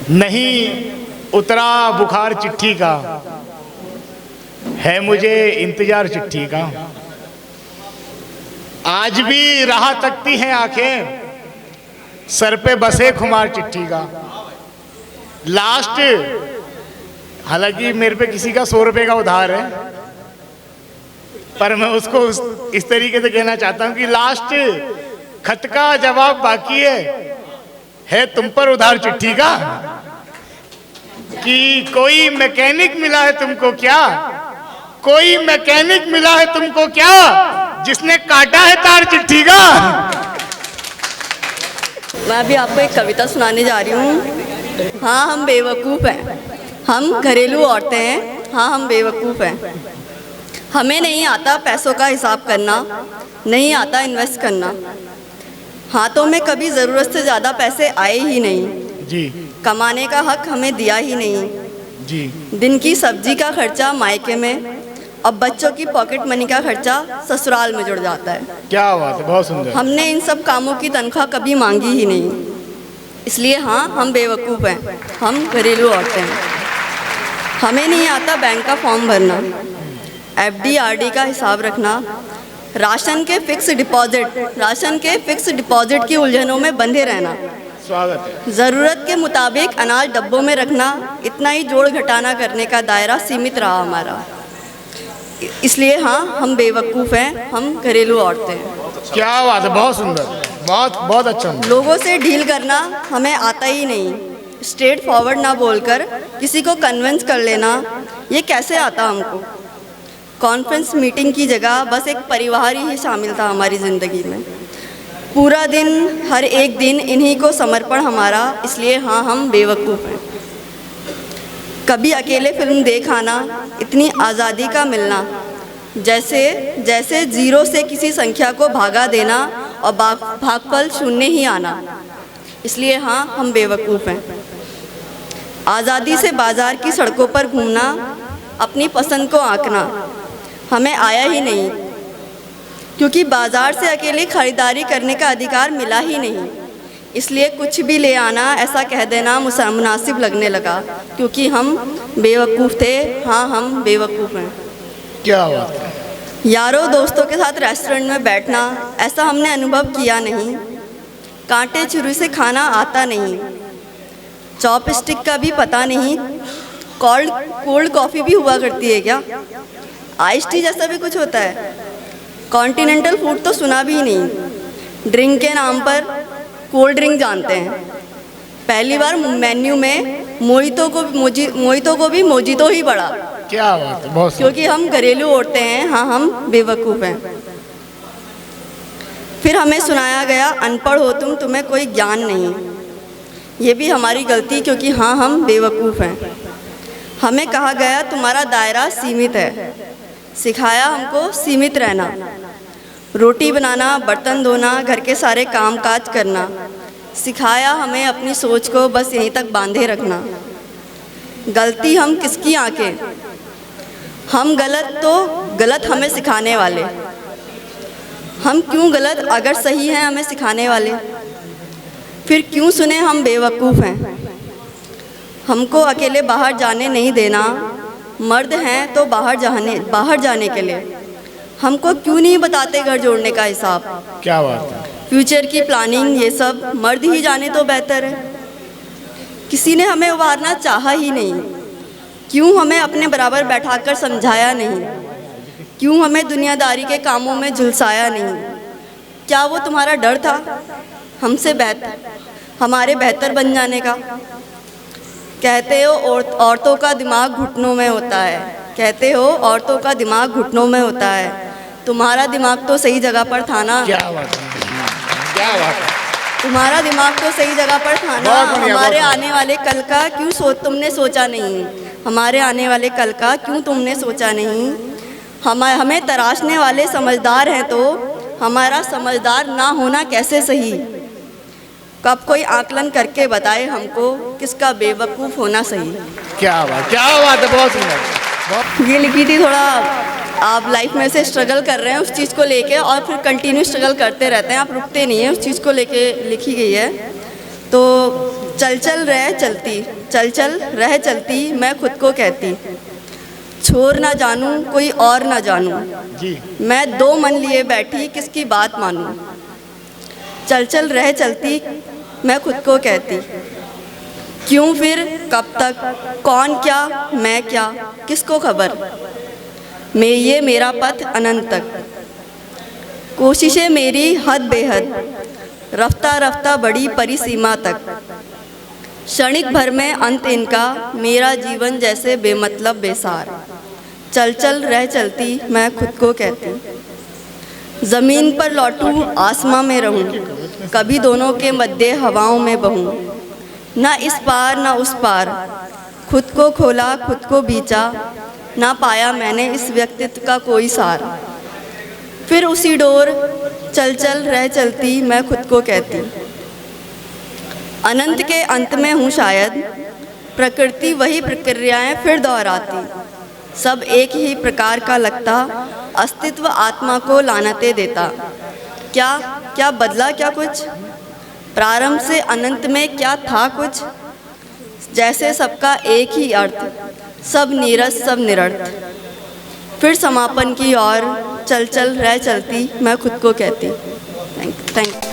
नहीं उतरा बुखार चिट्ठी का, है मुझे इंतजार चिट्ठी का। आज भी राह तकती हैं आंखें, सर पे बसे खुमार चिट्ठी का। लास्ट, हालांकि मेरे पे किसी का 100 रुपए का उधार है, पर मैं उसको इस तरीके से कहना चाहता हूं कि लास्ट खत का जवाब बाकी है तुम पर उधार चिट्ठी का। कि कोई मैकेनिक मिला है तुमको क्या, कोई मैकेनिक मिला है तुमको क्या, जिसने काटा है तार चिट्ठी का। मैं अभी आपको एक कविता सुनाने जा रही हूँ। हाँ हम बेवकूफ़ हैं, हम घरेलू औरतें हैं, हाँ हम बेवकूफ़ हैं। हमें नहीं आता पैसों का हिसाब करना, नहीं आता इन्वेस्ट करना। हाथों में कभी ज़रूरत से ज़्यादा पैसे आए ही नहीं जी। कमाने का हक हमें दिया ही नहीं जी। दिन की सब्जी का खर्चा मायके में, अब बच्चों की पॉकेट मनी का खर्चा ससुराल में जुड़ जाता है। क्या बात है, बहुत सुंदर। हमने इन सब कामों की तनख्वाह कभी मांगी ही नहीं, इसलिए हाँ हम बेवकूफ़ हैं, हम घरेलू औरतें हैं। हमें नहीं आता बैंक का फॉर्म भरना, FD RD का हिसाब रखना, राशन के फिक्स डिपॉजिट की उलझनों में बंधे रहना। स्वागत है। ज़रूरत के मुताबिक अनाज डब्बों में रखना, इतना ही जोड़ घटाना करने का दायरा सीमित रहा हमारा। इसलिए हाँ हम बेवकूफ़ हैं, हम घरेलू औरतें हैं। क्या बात है, बहुत सुंदर, बहुत बहुत अच्छा। लोगों से डील करना हमें आता ही नहीं, स्ट्रेट फॉरवर्ड ना बोलकर किसी को कन्विंस कर लेना, ये कैसे आता हमको। कॉन्फ्रेंस मीटिंग की जगह बस एक परिवार ही शामिल था हमारी ज़िंदगी में। पूरा दिन, हर एक दिन इन्हीं को समर्पण हमारा, इसलिए हाँ हम बेवकूफ़ हैं। कभी अकेले फिल्म देख आना, इतनी आज़ादी का मिलना, जैसे जीरो से किसी संख्या को भागा देना और भागफल शून्य ही आना, इसलिए हाँ हम बेवकूफ़ हैं। आज़ादी से बाज़ार की सड़कों पर घूमना, अपनी पसंद को आंकना हमें आया ही नहीं, क्योंकि बाज़ार से अकेले ख़रीदारी करने का अधिकार मिला ही नहीं, इसलिए कुछ भी ले आना ऐसा कह देना मुनासिब लगने लगा, क्योंकि हम बेवकूफ़ थे। हाँ हम बेवकूफ़ हैं। क्या बात है। यारों दोस्तों के साथ रेस्टोरेंट में बैठना, ऐसा हमने अनुभव किया नहीं। कांटे छुरी से खाना आता नहीं, चॉपस्टिक का भी पता नहीं। कोल्ड कॉफ़ी भी हुआ करती है क्या, आइस टी जैसा भी कुछ होता है। कॉन्टिनेंटल फूड तो सुना भी नहीं। ड्रिंक के नाम पर कोल्ड ड्रिंक जानते हैं। पहली बार मेन्यू में मोहितो को भी मोजितो ही पड़ा। क्या बात है, बहुत। क्योंकि हम घरेलू औरतें हैं, हाँ हम बेवकूफ़ हैं। फिर हमें सुनाया गया अनपढ़ हो तुम, तुम्हें कोई ज्ञान नहीं। ये भी हमारी गलती, क्योंकि हाँ हम बेवकूफ़ हैं। हमें कहा गया तुम्हारा दायरा सीमित है, सिखाया हमको सीमित रहना। रोटी बनाना, बर्तन धोना, घर के सारे काम काज करना, सिखाया हमें अपनी सोच को बस यहीं तक बांधे रखना। गलती हम किसकी आंखें, हम गलत तो गलत हमें सिखाने वाले। हम क्यों गलत अगर सही हैं हमें सिखाने वाले, फिर क्यों सुने हम बेवकूफ़ हैं। हमको अकेले बाहर जाने नहीं देना, मर्द हैं तो बाहर जाने के लिए। हमको क्यों नहीं बताते घर जोड़ने का हिसाब। क्या बात है। फ्यूचर की प्लानिंग, ये सब मर्द ही जाने तो बेहतर है। किसी ने हमें उभारना चाहा ही नहीं, क्यों हमें अपने बराबर बैठाकर समझाया नहीं, क्यों हमें दुनियादारी के कामों में झुलसाया नहीं। क्या वो तुम्हारा डर था हमसे हमारे बेहतर बन जाने का। कहते हो औरतों का दिमाग घुटनों में होता है, कहते हो औरतों का दिमाग घुटनों में होता है, तुम्हारा दिमाग तो सही जगह पर था ना। क्या बात है, क्या बात है। तुम्हारा दिमाग तो सही जगह पर था ना। हमारे आने वाले कल का क्यों तुमने सोचा नहीं, हमारे आने वाले कल का क्यों तुमने सोचा नहीं। हमें तराशने वाले समझदार हैं तो हमारा समझदार ना होना कैसे सही। कब कोई आकलन करके बताए हमको किसका बेवकूफ़ होना सही। क्या बात है, बहुत सुंदर। ये लिखी थी, थोड़ा आप लाइफ में से स्ट्रगल कर रहे हैं उस चीज़ को लेके और फिर कंटिन्यू स्ट्रगल करते रहते हैं, आप रुकते नहीं हैं, उस चीज़ को लेके लिखी गई है। तो चल चल रह चलती मैं खुद को कहती, छोड़ ना जानूं कोई और ना जानूं, जी मैं दो मन लिए बैठी किसकी बात मानूं। चल चल रह चलती मैं खुद को कहती, क्यों फिर कब तक, कौन क्या मैं क्या किसको खबर, ये मेरा पथ अनंत तक। कोशिशें मेरी हद बेहद, रफ्ता रफ्ता बड़ी परिसीमा तक, क्षणिक भर में अंत इनका, मेरा जीवन जैसे बेमतलब बेसार। चल चल रह चलती मैं खुद को कहती, ज़मीन पर लौटूं आसमां में रहूं, कभी दोनों के मध्य हवाओं में बहूं, ना इस पार ना उस पार, खुद को खोला खुद को बीचा, ना पाया मैंने इस व्यक्तित्व का कोई सार। फिर उसी डोर चल चल रह चलती मैं खुद को कहती, अनंत के अंत में हूँ शायद, प्रकृति वही प्रक्रियाएं फिर दोहराती, सब एक ही प्रकार का लगता, अस्तित्व आत्मा को लानते देता। क्या बदला क्या कुछ, प्रारंभ से अनंत में क्या था कुछ, जैसे सबका एक ही अर्थ, सब नीरस सब निरर्थ। फिर समापन की ओर चल चल रह चलती मैं खुद को कहती। Thank you.